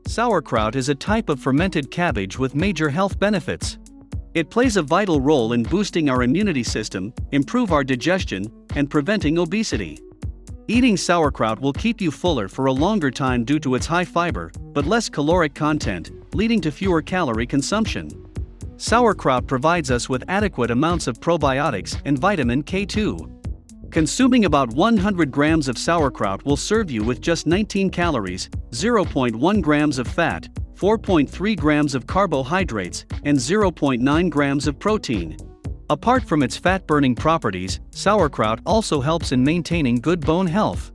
Sauerkraut is a type of fermented cabbage with major health benefits. It plays a vital role in boosting our immunity system, improve our digestion, and preventing obesity. Eating sauerkraut will keep you fuller for a longer time due to its high fiber, but less caloric content, leading to fewer calorie consumption. Sauerkraut provides us with adequate amounts of probiotics and vitamin K2. Consuming about 100 grams of sauerkraut will serve you with just 19 calories, 0.1 grams of fat, 4.3 grams of carbohydrates, and 0.9 grams of protein. Apart from its fat-burning properties, sauerkraut also helps in maintaining good bone health.